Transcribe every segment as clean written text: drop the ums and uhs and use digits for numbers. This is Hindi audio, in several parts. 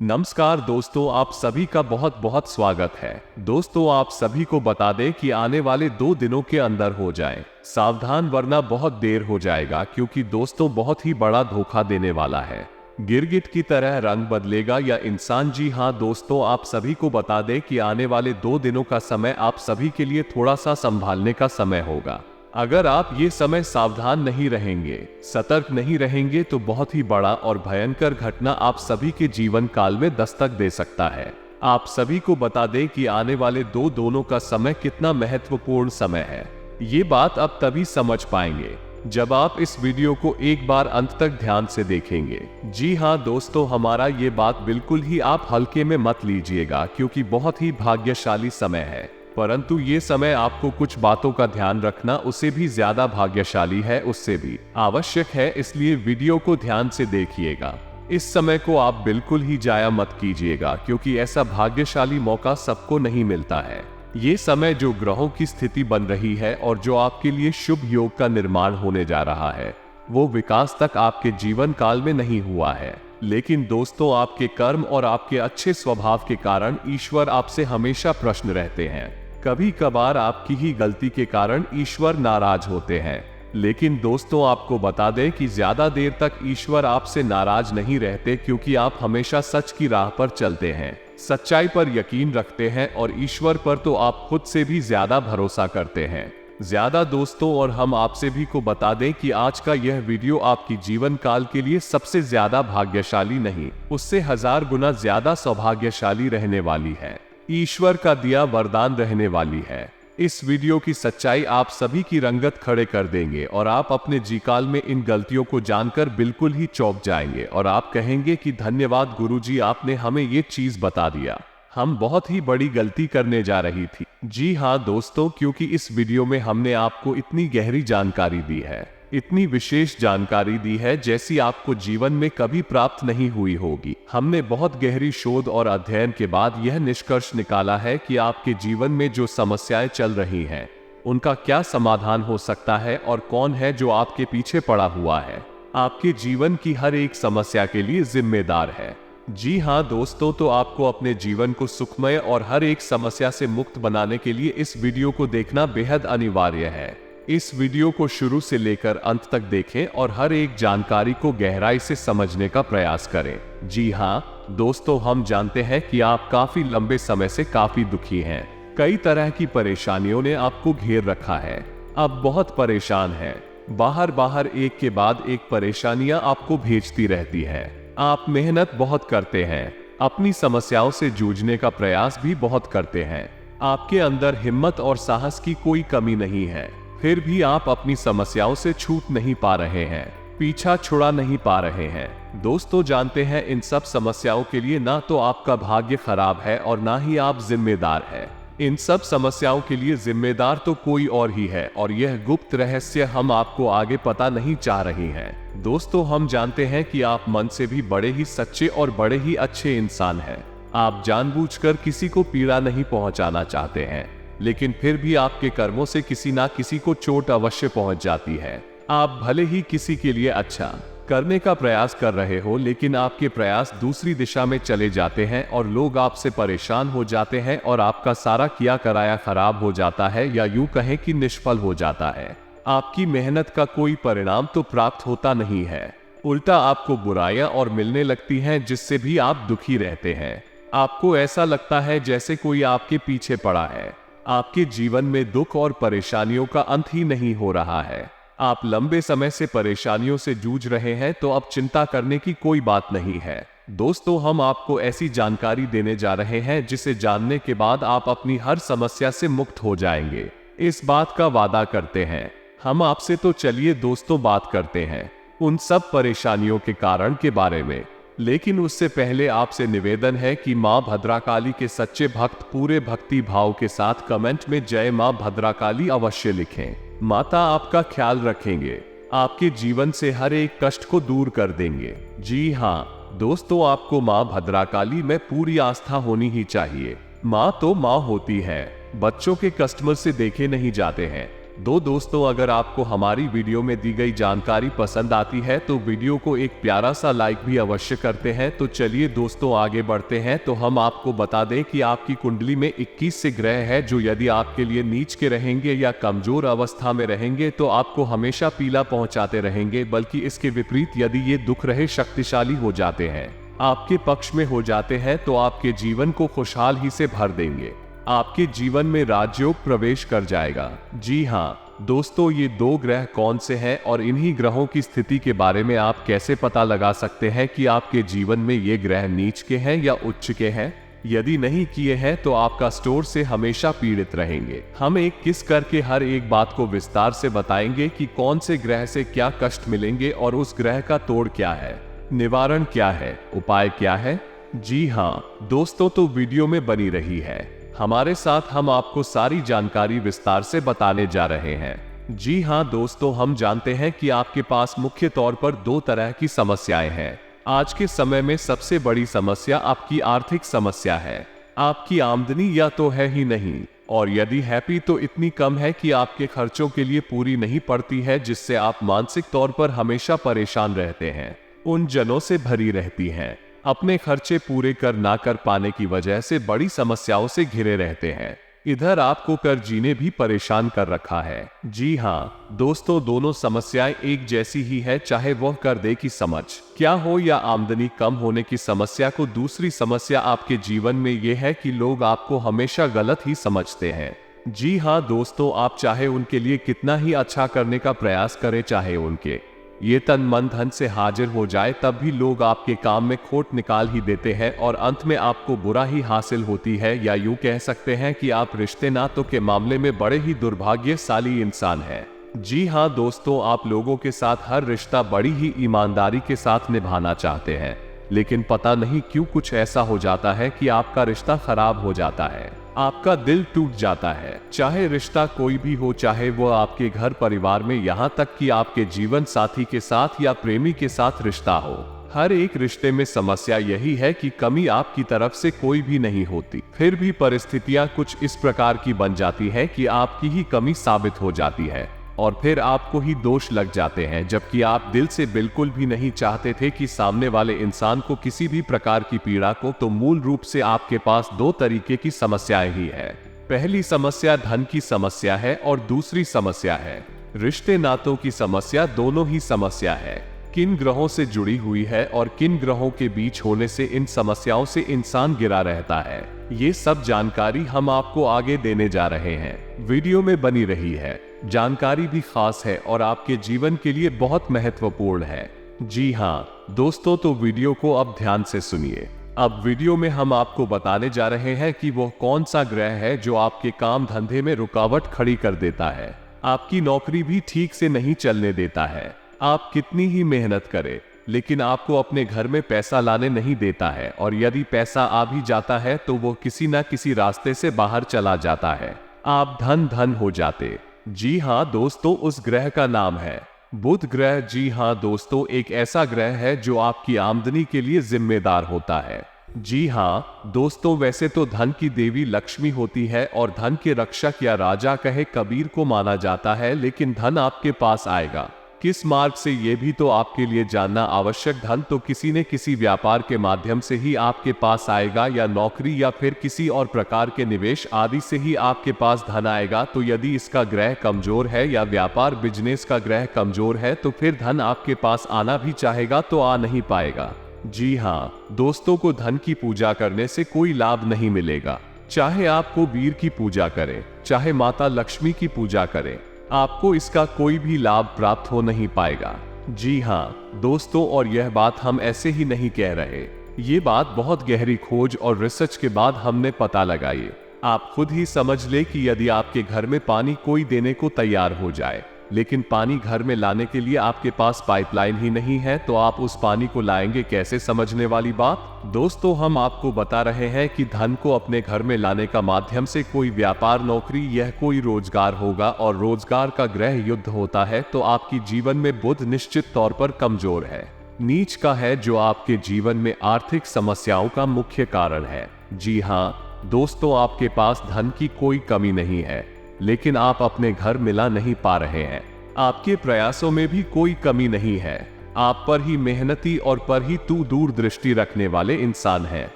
नमस्कार दोस्तों, आप सभी का बहुत बहुत स्वागत है। दोस्तों, आप सभी को बता दें कि आने वाले 2 दिनों के अंदर हो जाएं। सावधान वरना बहुत देर हो जाएगा, क्योंकि दोस्तों बहुत ही बड़ा धोखा देने वाला है। गिरगिट की तरह रंग बदलेगा या इंसान। जी हाँ दोस्तों, आप सभी को बता दें कि आने वाले 2 दिनों का समय आप सभी के लिए थोड़ा सा संभालने का समय होगा। अगर आप ये समय सावधान नहीं रहेंगे, सतर्क नहीं रहेंगे, तो बहुत ही बड़ा और भयंकर घटना आप सभी के जीवन काल में दस्तक दे सकता है। आप सभी को बता दें कि आने वाले 2 दिनों का समय कितना महत्वपूर्ण समय है। ये बात आप तभी समझ पाएंगे जब आप इस वीडियो को एक बार अंत तक ध्यान से देखेंगे। जी हाँ दोस्तों, हमारा ये बात बिल्कुल ही आप हल्के में मत लीजिएगा, क्योंकि बहुत ही भाग्यशाली समय है। परंतु ये समय आपको कुछ बातों का ध्यान रखना उससे भी ज्यादा भाग्यशाली है, उससे भी आवश्यक है। इसलिए वीडियो को ध्यान से देखिएगा। इस समय को आप बिल्कुल ही जाया मत कीजिएगा, क्योंकि ऐसा भाग्यशाली मौका सबको नहीं मिलता है। ये समय जो ग्रहों की स्थिति बन रही है और जो आपके लिए शुभ योग का निर्माण होने जा रहा है, वो विकास तक आपके जीवन काल में नहीं हुआ है। लेकिन दोस्तों, आपके कर्म और आपके अच्छे स्वभाव के कारण ईश्वर आपसे हमेशा प्रसन्न रहते हैं। कभी कभार आपकी ही गलती के कारण ईश्वर नाराज होते हैं, लेकिन दोस्तों आपको बता दें कि ज्यादा देर तक ईश्वर आपसे नाराज नहीं रहते, क्योंकि आप हमेशा सच की राह पर चलते हैं, सच्चाई पर यकीन रखते हैं और ईश्वर पर तो आप खुद से भी ज्यादा भरोसा करते हैं। ज्यादा दोस्तों, और हम आपसे भी को बता दें कि आज का यह वीडियो आपकी जीवन काल के लिए सबसे ज्यादा भाग्यशाली नहीं, उससे 1000 गुना ज्यादा सौभाग्यशाली रहने वाली है। ईश्वर का दिया वरदान रहने वाली है। इस वीडियो की सच्चाई आप सभी की रंगत खड़े कर देंगे और आप अपने जीकाल में इन गलतियों को जानकर बिल्कुल ही चौंक जाएंगे और आप कहेंगे कि धन्यवाद गुरुजी, आपने हमें ये चीज बता दिया। हम बहुत ही बड़ी गलती करने जा रही थी। जी हाँ दोस्तों, क्योंकि इस वीडियो में हमने आपको इतनी गहरी जानकारी दी है, इतनी विशेष जानकारी दी है जैसी आपको जीवन में कभी प्राप्त नहीं हुई होगी। हमने बहुत गहरी शोध और अध्ययन के बाद यह निष्कर्ष निकाला है कि आपके जीवन में जो समस्याएं चल रही हैं, उनका क्या समाधान हो सकता है और कौन है जो आपके पीछे पड़ा हुआ है, आपके जीवन की हर एक समस्या के लिए जिम्मेदार है। जी हाँ दोस्तों, तो आपको अपने जीवन को सुखमय और हर एक समस्या से मुक्त बनाने के लिए इस वीडियो को देखना बेहद अनिवार्य है। इस वीडियो को शुरू से लेकर अंत तक देखें और हर एक जानकारी को गहराई से समझने का प्रयास करें। जी हाँ दोस्तों, हम जानते हैं कि आप काफी लंबे समय से काफी दुखी हैं। कई तरह की परेशानियों ने आपको घेर रखा है। अब बहुत परेशान हैं। बाहर एक के बाद एक परेशानियां आपको भेजती रहती है। आप मेहनत बहुत करते हैं, अपनी समस्याओं से जूझने का प्रयास भी बहुत करते हैं। आपके अंदर हिम्मत और साहस की कोई कमी नहीं है, फिर भी आप अपनी समस्याओं से छूट नहीं पा रहे हैं, पीछा छुड़ा नहीं पा रहे हैं। दोस्तों जानते हैं, इन सब समस्याओं के लिए ना तो आपका भाग्य खराब है और ना ही आप जिम्मेदार हैं। इन सब समस्याओं के लिए जिम्मेदार तो कोई और ही है, और यह गुप्त रहस्य हम आपको आगे पता नहीं चाह रही हैं। दोस्तों, हम जानते हैं कि आप मन से भी बड़े ही सच्चे और बड़े ही अच्छे इंसान हैं। आप जानबूझकर किसी को पीड़ा नहीं पहुंचाना चाहते हैं, लेकिन फिर भी आपके कर्मों से किसी ना किसी को चोट अवश्य पहुंच जाती है। आप भले ही किसी के लिए अच्छा करने का प्रयास कर रहे हो, लेकिन आपके प्रयास दूसरी दिशा में चले जाते हैं और लोग आपसे परेशान हो जाते हैं और आपका सारा किया कराया खराब हो जाता है, या यूं कहें कि निष्फल हो जाता है। आपकी मेहनत का कोई परिणाम तो प्राप्त होता नहीं है, उल्टा आपको बुराइयां और मिलने लगती हैं, जिससे भी आप दुखी रहते हैं। आपको ऐसा लगता है जैसे कोई आपके पीछे पड़ा है। आपके जीवन में दुख और परेशानियों का अंत ही नहीं हो रहा है। आप लंबे समय से परेशानियों से जूझ रहे हैं, तो अब चिंता करने की कोई बात नहीं है। दोस्तों, हम आपको ऐसी जानकारी देने जा रहे हैं जिसे जानने के बाद आप अपनी हर समस्या से मुक्त हो जाएंगे। इस बात का वादा करते हैं हम आपसे। तो चलिए दोस्तों, बात करते हैं उन सब परेशानियों के कारण के बारे में। लेकिन उससे पहले आपसे निवेदन है कि मां भद्राकाली के सच्चे भक्त पूरे भक्ति भाव के साथ कमेंट में जय मां भद्राकाली अवश्य लिखें। माता आपका ख्याल रखेंगे, आपके जीवन से हर एक कष्ट को दूर कर देंगे। जी हाँ दोस्तों, आपको मां भद्राकाली में पूरी आस्था होनी ही चाहिए। मां तो मां होती है, बच्चों के कस्टमर से देखे नहीं जाते हैं। दोस्तों, अगर आपको हमारी वीडियो में दी गई जानकारी पसंद आती है तो वीडियो को एक प्यारा सा लाइक भी अवश्य करते हैं। तो चलिए दोस्तों आगे बढ़ते हैं। तो हम आपको बता दें कि आपकी कुंडली में 21 से ग्रह है जो यदि आपके लिए नीच के रहेंगे या कमजोर अवस्था में रहेंगे तो आपको हमेशा पीला पहुंचाते रहेंगे, बल्कि इसके विपरीत यदि ये दुख रहे शक्तिशाली हो जाते हैं, आपके पक्ष में हो जाते हैं तो आपके जीवन को खुशहाल ही से भर देंगे। आपके जीवन में राजयोग प्रवेश कर जाएगा। जी हाँ दोस्तों, ये 2 ग्रह कौन से हैं और इन्हीं ग्रहों की स्थिति के बारे में आप कैसे पता लगा सकते हैं कि आपके जीवन में ये ग्रह नीच के हैं या उच्च के हैं? यदि नहीं किए हैं तो आपका स्टोर से हमेशा पीड़ित रहेंगे। हम एक किस करके हर एक बात को विस्तार से बताएंगे कि कौन से ग्रह से क्या कष्ट मिलेंगे और उस ग्रह का तोड़ क्या है, निवारण क्या है, उपाय क्या है। जी हाँ दोस्तों, तो वीडियो में बनी रही है हमारे साथ, हम आपको सारी जानकारी विस्तार से बताने जा रहे हैं। जी हाँ दोस्तों, हम जानते हैं कि आपके पास मुख्य तौर पर 2 तरह की समस्याएं हैं। आज के समय में सबसे बड़ी समस्या आपकी आर्थिक समस्या है। आपकी आमदनी या तो है ही नहीं, और यदि है भी तो इतनी कम है कि आपके खर्चों के लिए पूरी नहीं पड़ती है, जिससे आप मानसिक तौर पर हमेशा परेशान रहते हैं, उन जनों से भरी रहती हैं, अपने खर्चे पूरे ना कर पाने की वजह से बड़ी समस्याओं से घिरे रहते हैं। इधर आपको कर जीने भी परेशान कर रखा है। जी हाँ दोस्तों, दोनों समस्याएं एक जैसी ही है, चाहे वह कर दे की समझ क्या हो या आमदनी कम होने की समस्या को। दूसरी समस्या आपके जीवन में यह है कि लोग आपको हमेशा गलत ही समझते हैं। जी हाँ दोस्तों, आप चाहे उनके लिए कितना ही अच्छा करने का प्रयास करें, चाहे उनके ये तन मन धन से हाजिर हो जाए, तब भी लोग आपके काम में खोट निकाल ही देते हैं और अंत में आपको बुरा ही हासिल होती है। या यूं कह सकते हैं कि आप रिश्ते नातों के मामले में बड़े ही दुर्भाग्यशाली इंसान हैं। जी हाँ दोस्तों, आप लोगों के साथ हर रिश्ता बड़ी ही ईमानदारी के साथ निभाना चाहते हैं, लेकिन पता नहीं क्यों कुछ ऐसा हो जाता है कि आपका रिश्ता खराब हो जाता है, आपका दिल टूट जाता है। चाहे रिश्ता कोई भी हो, चाहे वो आपके घर परिवार में, यहाँ तक कि आपके जीवन साथी के साथ या प्रेमी के साथ रिश्ता हो, हर एक रिश्ते में समस्या यही है कि कमी आपकी तरफ से कोई भी नहीं होती, फिर भी परिस्थितियां कुछ इस प्रकार की बन जाती है कि आपकी ही कमी साबित हो जाती है और फिर आपको ही दोष लग जाते हैं, जबकि आप दिल से बिल्कुल भी नहीं चाहते थे कि सामने वाले इंसान को किसी भी प्रकार की पीड़ा को। तो मूल रूप से आपके पास 2 तरीके की समस्याएं ही है। पहली समस्या धन की समस्या है और दूसरी समस्या है रिश्ते नातों की समस्या। दोनों ही समस्या है किन ग्रहों से जुड़ी हुई है और किन ग्रहों के बीच होने से इन समस्याओं से इंसान घिरा रहता है। ये सब जानकारी हम आपको आगे देने जा रहे हैं। वीडियो में बनी रही है जानकारी भी खास है और आपके जीवन के लिए बहुत महत्वपूर्ण है। जी हाँ दोस्तों, तो वीडियो को अब ध्यान से सुनिए। अब वीडियो में हम आपको बताने जा रहे हैं कि वो कौन सा ग्रह है जो आपके काम धंधे में रुकावट खड़ी कर देता है, आपकी नौकरी भी ठीक से नहीं चलने देता है। आप कितनी ही मेहनत करें लेकिन आपको अपने घर में पैसा लाने नहीं देता है, और यदि पैसा आ भी जाता है तो वो किसी न किसी रास्ते से बाहर चला जाता है। आप धन हो जाते। जी हाँ दोस्तों, उस ग्रह का नाम है बुध ग्रह। जी हाँ दोस्तों, एक ऐसा ग्रह है जो आपकी आमदनी के लिए जिम्मेदार होता है। जी हाँ दोस्तों, वैसे तो धन की देवी लक्ष्मी होती है और धन के रक्षक या राजा कहे कबीर को माना जाता है, लेकिन धन आपके पास आएगा किस मार्ग से ये भी तो आपके लिए जानना आवश्यक। धन तो किसी न किसी व्यापार के माध्यम से ही आपके पास आएगा, या नौकरी या फिर किसी और प्रकार के निवेश आदि से ही आपके पास धन आएगा। तो यदि इसका ग्रह कमजोर है या व्यापार बिजनेस का ग्रह कमजोर है तो फिर धन आपके पास आना भी चाहेगा तो आ नहीं पाएगा। जी हाँ दोस्तों, को धन की पूजा करने से कोई लाभ नहीं मिलेगा। चाहे आपको वीर की पूजा करें, चाहे माता लक्ष्मी की पूजा करें, आपको इसका कोई भी लाभ प्राप्त हो नहीं पाएगा। जी हाँ दोस्तों, और यह बात हम ऐसे ही नहीं कह रहे, ये बात बहुत गहरी खोज और रिसर्च के बाद हमने पता लगाई। आप खुद ही समझ ले कि यदि आपके घर में पानी कोई देने को तैयार हो जाए, लेकिन पानी घर में लाने के लिए आपके पास पाइपलाइन ही नहीं है, तो आप उस पानी को लाएंगे कैसे? समझने वाली बात। दोस्तों, हम आपको बता रहे हैं कि धन को अपने घर में लाने का माध्यम से कोई व्यापार, नौकरी, यह कोई रोजगार होगा, और रोजगार का ग्रह युद्ध होता है तो आपकी जीवन में बुध निश्चित तौर पर कमजोर है, नीच का है, जो आपके जीवन में आर्थिक समस्याओं का मुख्य कारण है। जी हाँ दोस्तों, आपके पास धन की कोई कमी नहीं है, लेकिन आप अपने घर मिला नहीं पा रहे हैं। आपके प्रयासों में भी कोई कमी नहीं है। आप पर ही मेहनती और पर ही दूरदृष्टि रखने वाले इंसान हैं।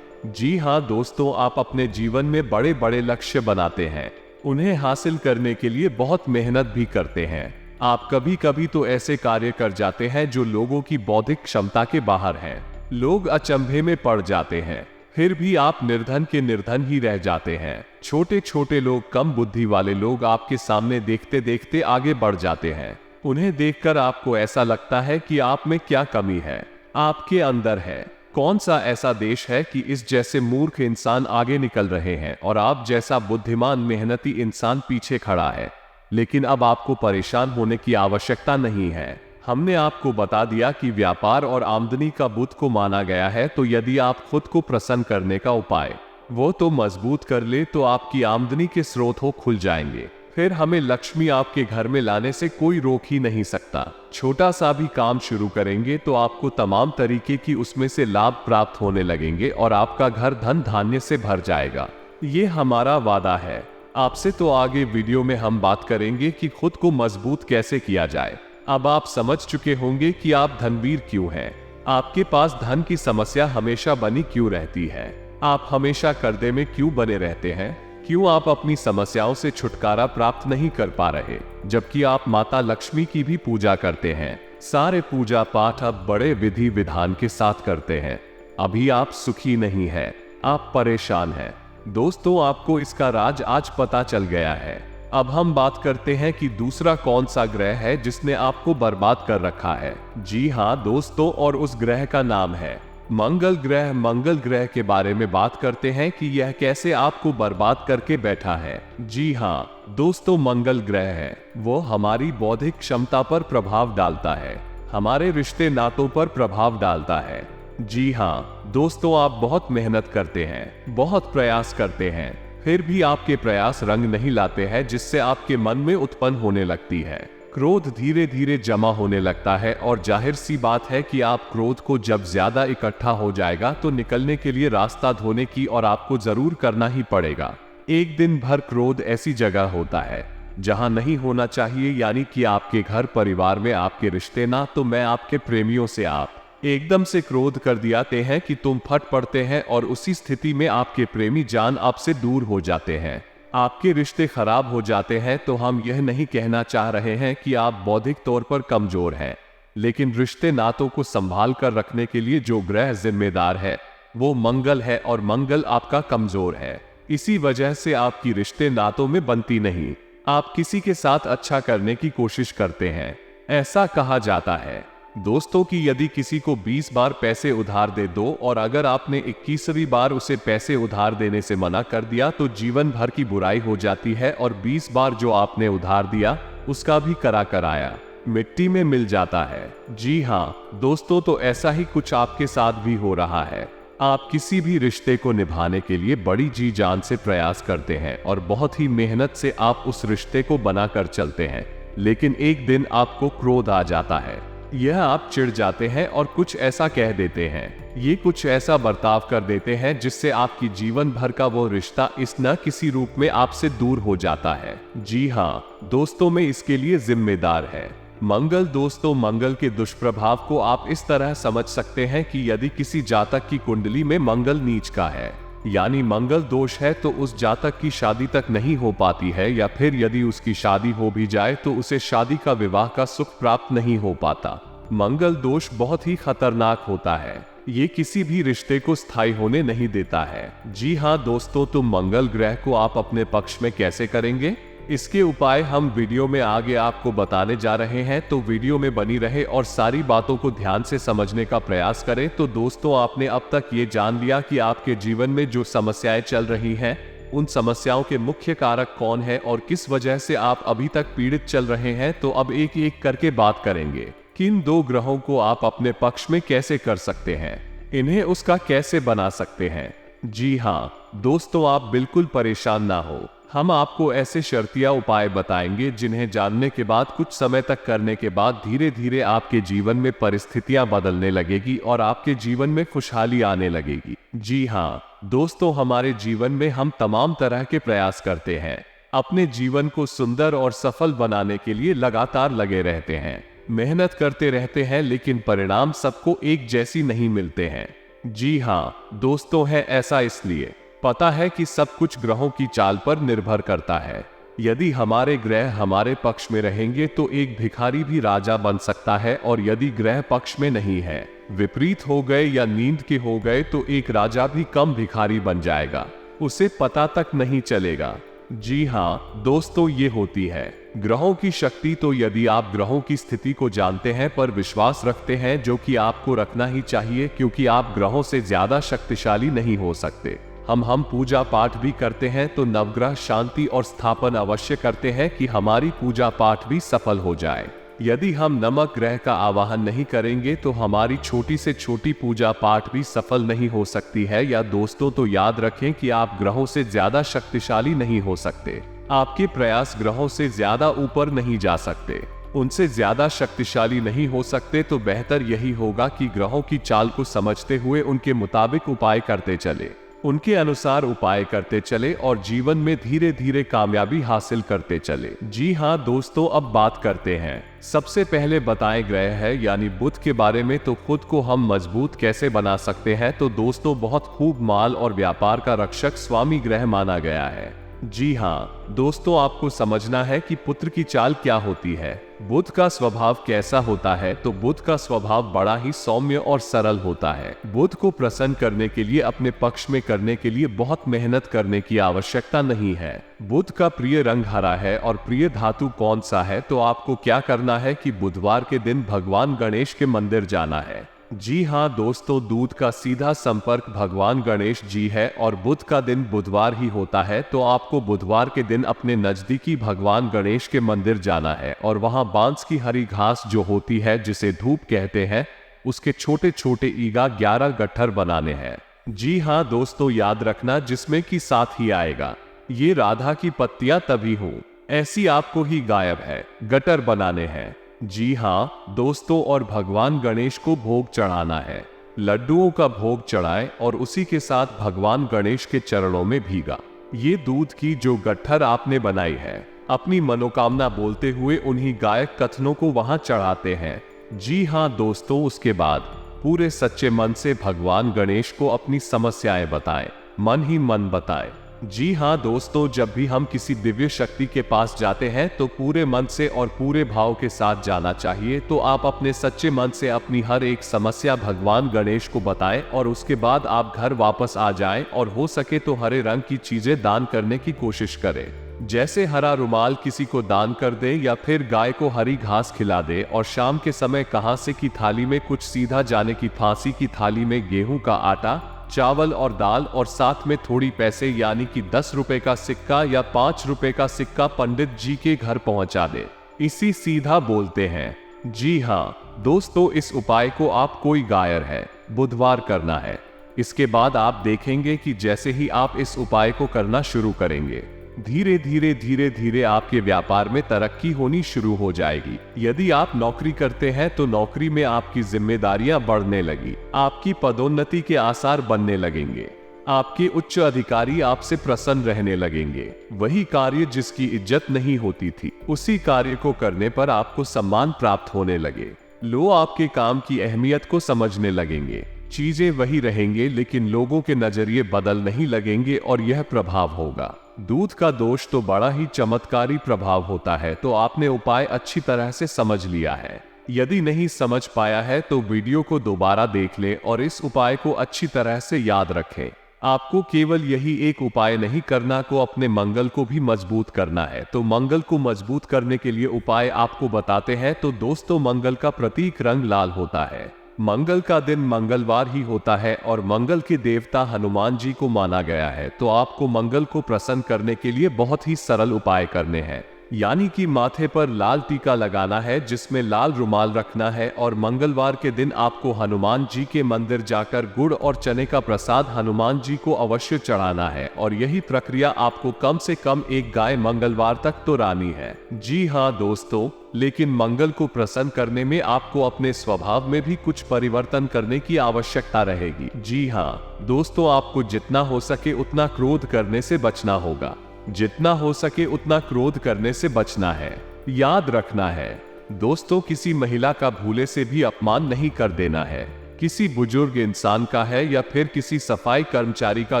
जी हाँ दोस्तों, आप अपने जीवन में बड़े बड़े लक्ष्य बनाते हैं। उन्हें हासिल करने के लिए बहुत मेहनत भी करते हैं। आप कभी कभी तो ऐसे कार्य कर जाते हैं जो लोगों की बौद्धिक क्षमता के बाहर हैं। लोग अचंभे में पड़ जाते हैं, फिर भी आप निर्धन के निर्धन ही रह जाते हैं। छोटे छोटे लोग, कम बुद्धि वाले लोग आपके सामने देखते देखते आगे बढ़ जाते हैं। उन्हें देखकर आपको ऐसा लगता है कि आप में क्या कमी है, आपके अंदर है। कौन सा ऐसा देश है कि इस जैसे मूर्ख इंसान आगे निकल रहे हैं और आप जैसा बुद्धिमान मेहनती इंसान पीछे खड़ा है। लेकिन अब आपको परेशान होने की आवश्यकता नहीं है। हमने आपको बता दिया कि व्यापार और आमदनी का बुत को माना गया है, तो यदि आप खुद को प्रसन्न करने का उपाय वो तो मजबूत कर ले तो आपकी आमदनी के स्रोत हो खुल जाएंगे। फिर हमें लक्ष्मी आपके घर में लाने से कोई रोक ही नहीं सकता। छोटा सा भी काम शुरू करेंगे तो आपको तमाम तरीके की उसमें से लाभ प्राप्त होने लगेंगे और आपका घर धन धान्य से भर जाएगा। ये हमारा वादा है। आपसे तो आगे वीडियो में हम बात करेंगे कि खुद को मजबूत कैसे किया जाए। अब आप समझ चुके होंगे कि आप धनवीर क्यों हैं। आपके पास धन की समस्या हमेशा बनी क्यों रहती है। आप हमेशा कर्जे में क्यों बने रहते हैं। क्यों आप अपनी समस्याओं से छुटकारा प्राप्त नहीं कर पा रहे, जबकि आप माता लक्ष्मी की भी पूजा करते हैं। सारे पूजा पाठ अब बड़े विधि विधान के साथ करते हैं, अभी आप सुखी नहीं हैं, आप परेशान हैं। दोस्तों, आपको इसका राज आज पता चल गया है। अब हम बात करते हैं कि दूसरा कौन सा ग्रह है जिसने आपको बर्बाद कर रखा है। जी हाँ दोस्तों, और उस ग्रह का नाम है मंगल ग्रह। मंगल ग्रह के बारे में बात करते हैं कि यह कैसे आपको बर्बाद करके बैठा है। जी हाँ दोस्तों, मंगल ग्रह है वो हमारी बौद्धिक क्षमता पर प्रभाव डालता है, हमारे रिश्ते नातों पर प्रभाव डालता है। जी हाँ दोस्तों, आप बहुत मेहनत करते हैं, बहुत प्रयास करते हैं, फिर भी आपके प्रयास रंग नहीं लाते हैं, जिससे आपके मन में उत्पन्न होने लगती है क्रोध। धीरे धीरे जमा होने लगता है और जाहिर सी बात है कि आप क्रोध को जब ज्यादा इकट्ठा हो जाएगा तो निकलने के लिए रास्ता धोने की और आपको जरूर करना ही पड़ेगा। एक दिन भर क्रोध ऐसी जगह होता है जहां नहीं होना चाहिए, यानी कि आपके घर परिवार में, आपके रिश्ते ना तो मैं आपके प्रेमियों से आप एकदम से क्रोध कर दियाते हैं कि तुम फट पड़ते हैं और उसी स्थिति में आपके प्रेमी जान आपसे दूर हो जाते हैं, आपके रिश्ते खराब हो जाते हैं। तो हम यह नहीं कहना चाह रहे हैं कि आप बौद्धिक तौर पर कमजोर हैं, लेकिन रिश्ते नातों को संभाल कर रखने के लिए जो ग्रह जिम्मेदार है वो मंगल है और मंगल आपका कमजोर है। इसी वजह से आपकी रिश्ते नातों में बनती नहीं। आप किसी के साथ अच्छा करने की कोशिश करते हैं। ऐसा कहा जाता है दोस्तों कि यदि किसी को 20 बार पैसे उधार दे दो और अगर आपने 21वीं बार उसे पैसे उधार देने से मना कर दिया तो जीवन भर की बुराई हो जाती है और 20 बार जो आपने उधार दिया उसका भी करा कराया मिट्टी में मिल जाता है। जी हाँ दोस्तों, तो ऐसा ही कुछ आपके साथ भी हो रहा है। आप किसी भी रिश्ते को निभाने के लिए बड़ी जी जान से प्रयास करते हैं और बहुत ही मेहनत से आप उस रिश्ते को बनाकर चलते हैं, लेकिन एक दिन आपको क्रोध आ जाता है। यह आप चिढ़ जाते हैं और कुछ ऐसा कह देते हैं, ये कुछ ऐसा बर्ताव कर देते हैं जिससे आपकी जीवन भर का वो रिश्ता इस न किसी रूप में आपसे दूर हो जाता है। जी हाँ दोस्तों, में इसके लिए जिम्मेदार है मंगल। दोस्तों, मंगल के दुष्प्रभाव को आप इस तरह समझ सकते हैं कि यदि किसी जातक की कुंडली में मंगल नीच का है, यानी मंगल दोष है, तो उस जातक की शादी तक नहीं हो पाती है, या फिर यदि उसकी शादी हो भी जाए तो उसे शादी का विवाह का सुख प्राप्त नहीं हो पाता। मंगल दोष बहुत ही खतरनाक होता है, ये किसी भी रिश्ते को स्थायी होने नहीं देता है। जी हाँ दोस्तों, तो मंगल ग्रह को आप अपने पक्ष में कैसे करेंगे, इसके उपाय हम वीडियो में आगे आपको बताने जा रहे हैं, तो वीडियो में बनी रहे और सारी बातों को ध्यान से समझने का प्रयास करें। तो दोस्तों, आपने अब तक ये जान लिया कि आपके जीवन में जो समस्याएं चल रही हैं, उन समस्याओं के मुख्य कारक कौन है और किस वजह से आप अभी तक पीड़ित चल रहे हैं। तो अब एक एक करके बात करेंगे। किन दो ग्रहों को आप अपने पक्ष में कैसे कर सकते हैं, इन्हें उसका कैसे बना सकते हैं। जी हाँ दोस्तों, आप बिल्कुल परेशान ना हो, हम आपको ऐसे शर्तिया उपाय बताएंगे जिन्हें जानने के बाद कुछ समय तक करने के बाद धीरे धीरे आपके जीवन में परिस्थितियां बदलने लगेगी और आपके जीवन में खुशहाली आने लगेगी। जी हाँ दोस्तों, हमारे जीवन में हम तमाम तरह के प्रयास करते हैं। अपने जीवन को सुंदर और सफल बनाने के लिए लगातार लगे रहते हैं, मेहनत करते रहते हैं, लेकिन परिणाम सबको एक जैसी नहीं मिलते हैं। जी हाँ दोस्तों, है ऐसा इसलिए पता है कि सब कुछ ग्रहों की चाल पर निर्भर करता है। यदि हमारे ग्रह हमारे पक्ष में रहेंगे तो एक भिखारी भी राजा बन सकता है, और यदि ग्रह पक्ष में नहीं है, विपरीत हो गए या नींद के हो गए, तो एक राजा भी कम भिखारी बन जाएगा, उसे पता तक नहीं चलेगा। जी हाँ दोस्तों, ये होती है ग्रहों की शक्ति। तो यदि आप ग्रहों की स्थिति को जानते हैं पर विश्वास रखते हैं, जो कि आपको रखना ही चाहिए, क्योंकि आप ग्रहों से ज्यादा शक्तिशाली नहीं हो सकते। हम पूजा पाठ भी करते हैं तो नवग्रह शांति और स्थापन अवश्य करते हैं कि हमारी पूजा पाठ भी सफल हो जाए। यदि हम नमक ग्रह का आवाहन नहीं करेंगे तो हमारी छोटी से छोटी पूजा पाठ भी सफल नहीं हो सकती है। या दोस्तों, तो याद रखें कि आप ग्रहों से ज्यादा शक्तिशाली नहीं हो सकते। आपके प्रयास ग्रहों से ज्यादा ऊपर नहीं जा सकते, उनसे ज्यादा शक्तिशाली नहीं हो सकते। तो बेहतर यही होगा कि ग्रहों की चाल को समझते हुए उनके मुताबिक उपाय करते चले, उनके अनुसार उपाय करते चले और जीवन में धीरे धीरे कामयाबी हासिल करते चले। जी हाँ दोस्तों, अब बात करते हैं सबसे पहले बताए ग्रह है यानी बुध के बारे में। तो खुद को हम मजबूत कैसे बना सकते हैं? तो दोस्तों, बहुत खूब माल और व्यापार का रक्षक स्वामी ग्रह माना गया है। जी हाँ दोस्तों, आपको समझना है कि पुत्र की चाल क्या होती है, बुध का स्वभाव कैसा होता है। तो बुध का स्वभाव बड़ा ही सौम्य और सरल होता है। बुध को प्रसन्न करने के लिए, अपने पक्ष में करने के लिए बहुत मेहनत करने की आवश्यकता नहीं है। बुध का प्रिय रंग हरा है और प्रिय धातु कौन सा है? तो आपको क्या करना है कि बुधवार के दिन भगवान गणेश के मंदिर जाना है। जी हाँ दोस्तों, दूध का सीधा संपर्क भगवान गणेश जी है और बुध का दिन बुधवार ही होता है। तो आपको बुधवार के दिन अपने नजदीकी भगवान गणेश के मंदिर जाना है और वहां बांस की हरी घास जो होती है, जिसे धूप कहते हैं, उसके छोटे छोटे ईगा 11 गट्ठर बनाने हैं। जी हाँ दोस्तों, याद रखना जिसमें कि साथ ही आएगा ये राधा की पत्तियां तभी हो, ऐसी आपको ही गायब है, गटर बनाने हैं। जी हाँ दोस्तों, और भगवान गणेश को भोग चढ़ाना है। लड्डुओं का भोग चढ़ाएं और उसी के साथ भगवान गणेश के चरणों में भीगा ये दूध की जो गट्ठर आपने बनाई है, अपनी मनोकामना बोलते हुए उन्हीं गायक कथनों को वहां चढ़ाते हैं। जी हाँ दोस्तों, उसके बाद पूरे सच्चे मन से भगवान गणेश को अपनी समस्याएं बताएं, मन ही मन बताएं। जी हाँ दोस्तों, जब भी हम किसी दिव्य शक्ति के पास जाते हैं तो पूरे मन से और पूरे भाव के साथ जाना चाहिए। तो आप अपने सच्चे मन से अपनी हर एक समस्या भगवान गणेश को बताएं और उसके बाद आप घर वापस आ जाएं और हो सके तो हरे रंग की चीजें दान करने की कोशिश करें, जैसे हरा रुमाल किसी को दान कर दे या फिर गाय को हरी घास खिला दे। और शाम के समय कहां से की थाली में कुछ सीधा जाने की फांसी की थाली में गेहूं का आटा, चावल और दाल और साथ में थोड़ी पैसे यानी कि 10 रुपए का सिक्का या 5 रुपए का सिक्का पंडित जी के घर पहुंचा दे, इसी सीधा बोलते हैं। जी हाँ दोस्तों, इस उपाय को आप कोई गायर है बुधवार करना है। इसके बाद आप देखेंगे कि जैसे ही आप इस उपाय को करना शुरू करेंगे, धीरे धीरे आपके व्यापार में तरक्की होनी शुरू हो जाएगी। यदि आप नौकरी करते हैं तो नौकरी में आपकी जिम्मेदारियां बढ़ने लगी, आपकी पदोन्नति के आसार बनने लगेंगे, आपके उच्च अधिकारी आपसे प्रसन्न रहने लगेंगे। वही कार्य जिसकी इज्जत नहीं होती थी, उसी कार्य को करने पर आपको सम्मान प्राप्त होने लगे। लोग आपके काम की अहमियत को समझने लगेंगे। चीजें वही रहेंगे लेकिन लोगों के नजरिए बदल नहीं लगेंगे और यह प्रभाव होगा। दूध का दोष तो बड़ा ही चमत्कारी प्रभाव होता है। तो आपने उपाय अच्छी तरह से समझ लिया है। यदि नहीं समझ पाया है तो वीडियो को दोबारा देख लें और इस उपाय को अच्छी तरह से याद रखें। आपको केवल यही एक उपाय नहीं करना, को अपने मंगल को भी मजबूत करना है। तो मंगल को मजबूत करने के लिए उपाय आपको बताते हैं। तो दोस्तों, मंगल का प्रतीक रंग लाल होता है। मंगल का दिन मंगलवार ही होता है और मंगल के देवता हनुमान जी को माना गया है। तो आपको मंगल को प्रसन्न करने के लिए बहुत ही सरल उपाय करने हैं, यानी कि माथे पर लाल टीका लगाना है जिसमें लाल रुमाल रखना है और मंगलवार के दिन आपको हनुमान जी के मंदिर जाकर गुड़ और चने का प्रसाद हनुमान जी को अवश्य चढ़ाना है। और यही प्रक्रिया आपको कम से कम एक गाय मंगलवार तक तो रानी है। जी हाँ दोस्तों, लेकिन मंगल को प्रसन्न करने में आपको अपने स्वभाव में भी कुछ परिवर्तन करने की आवश्यकता रहेगी। जी हाँ दोस्तों, आपको जितना हो सके उतना क्रोध करने से बचना होगा। जितना हो सके उतना क्रोध करने से बचना है। याद रखना है दोस्तों, किसी महिला का भूले से भी अपमान नहीं कर देना है। किसी बुजुर्ग इंसान का है या फिर किसी सफाई कर्मचारी का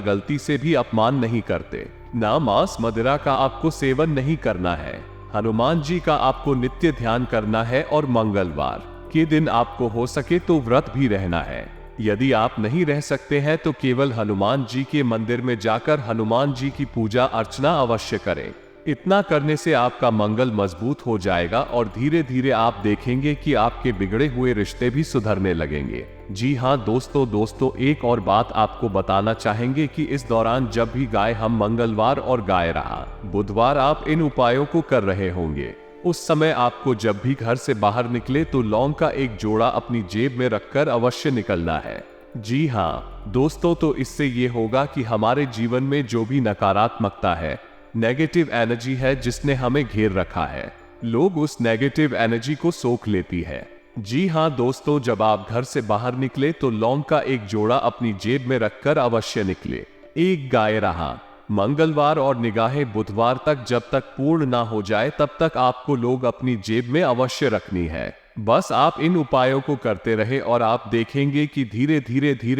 गलती से भी अपमान नहीं करते। ना मांस मदिरा का आपको सेवन नहीं करना है। हनुमान जी का आपको नित्य ध्यान करना है और मंगलवार के दिन आपको हो सके तो व्रत भी रहना है। यदि आप नहीं रह सकते हैं तो केवल हनुमान जी के मंदिर में जाकर हनुमान जी की पूजा अर्चना अवश्य करें। इतना करने से आपका मंगल मजबूत हो जाएगा और धीरे धीरे आप देखेंगे कि आपके बिगड़े हुए रिश्ते भी सुधरने लगेंगे। जी हाँ दोस्तों, एक और बात आपको बताना चाहेंगे कि इस दौरान जब भी गाय हम मंगलवार और गाय रहा बुधवार आप इन उपायों को कर रहे होंगे, उस समय आपको जब भी घर से बाहर निकले तो लौंग का एक जोड़ा अपनी जेब में रखकर अवश्य निकलना है। जी हाँ दोस्तों, तो इससे ये होगा कि हमारे जीवन में जो भी नकारात्मकता है, नेगेटिव एनर्जी है जिसने हमें घेर रखा है, लोग उस नेगेटिव एनर्जी को सोख लेती है। जी हाँ दोस्तों, जब आप घर से बाहर निकले तो लौंग का एक जोड़ा अपनी जेब में रखकर अवश्य निकले। एक गाय रहा मंगलवार और निगाहें बुधवार तक जब तक पूर्ण ना हो जाए तब तक आपको लोग अपनी जेब में अवश्य रखनी है। बस आप इन उपायों को करते रहे और आप देखेंगे कि धीरे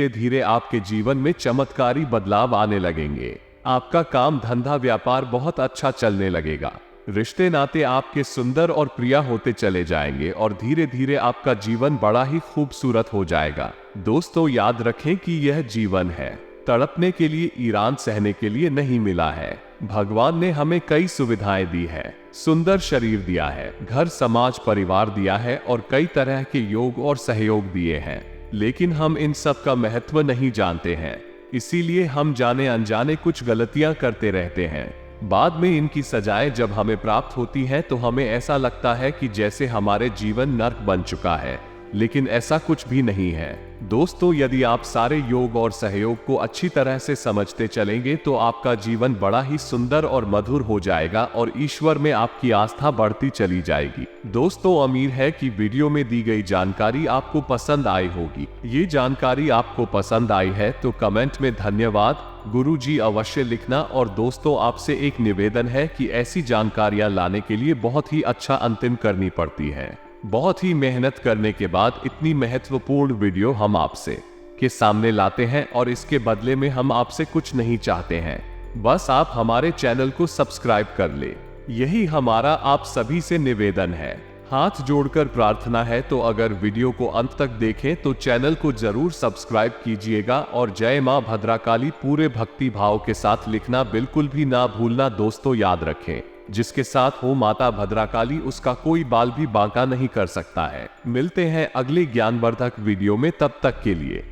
धीरे आपके जीवन में चमत्कारी बदलाव आने लगेंगे। आपका काम धंधा व्यापार बहुत अच्छा चलने लगेगा। रिश्ते नाते आपके सुंदर और प्रिय होते चले जाएंगे और धीरे धीरे आपका जीवन बड़ा ही खूबसूरत हो जाएगा। दोस्तों याद रखें कि यह जीवन है, तड़पने के लिए, ईरान सहने के लिए नहीं मिला है। भगवान ने हमें कई सुविधाएं दी है, सुंदर शरीर दिया है, घर समाज परिवार दिया है और कई तरह के योग और सहयोग दिए हैं, लेकिन हम इन सब का महत्व नहीं जानते हैं। इसीलिए हम जाने अनजाने कुछ गलतियां करते रहते हैं। बाद में इनकी सजाएं जब हमें प्राप्त होती हैं तो हमें ऐसा लगता है कि जैसे हमारे जीवन नर्क बन चुका है, लेकिन ऐसा कुछ भी नहीं है। दोस्तों यदि आप सारे योग और सहयोग को अच्छी तरह से समझते चलेंगे तो आपका जीवन बड़ा ही सुंदर और मधुर हो जाएगा और ईश्वर में आपकी आस्था बढ़ती चली जाएगी। दोस्तों उम्मीद है कि वीडियो में दी गई जानकारी आपको पसंद आई होगी। ये जानकारी आपको पसंद आई है तो कमेंट में धन्यवाद गुरुजी अवश्य लिखना। और दोस्तों आपसे एक निवेदन है कि ऐसी जानकारियां लाने के लिए बहुत ही अच्छा अंतिम करनी पड़ती है। बहुत ही मेहनत करने के बाद इतनी महत्वपूर्ण वीडियो हम आपसे के सामने लाते हैं और इसके बदले में हम आपसे कुछ नहीं चाहते हैं, बस आप हमारे चैनल को सब्सक्राइब कर ले। यही हमारा आप सभी से निवेदन है। हाथ जोड़कर प्रार्थना है तो अगर वीडियो को अंत तक देखें तो चैनल को जरूर सब्सक्राइब कीजिएगा और जय मां भद्रकाली पूरे भक्ति भाव के साथ लिखना बिल्कुल भी ना भूलना। दोस्तों याद रखें, जिसके साथ हो माता भद्रकाली उसका कोई बाल भी बांका नहीं कर सकता है। मिलते हैं अगले ज्ञानवर्धक वीडियो में, तब तक के लिए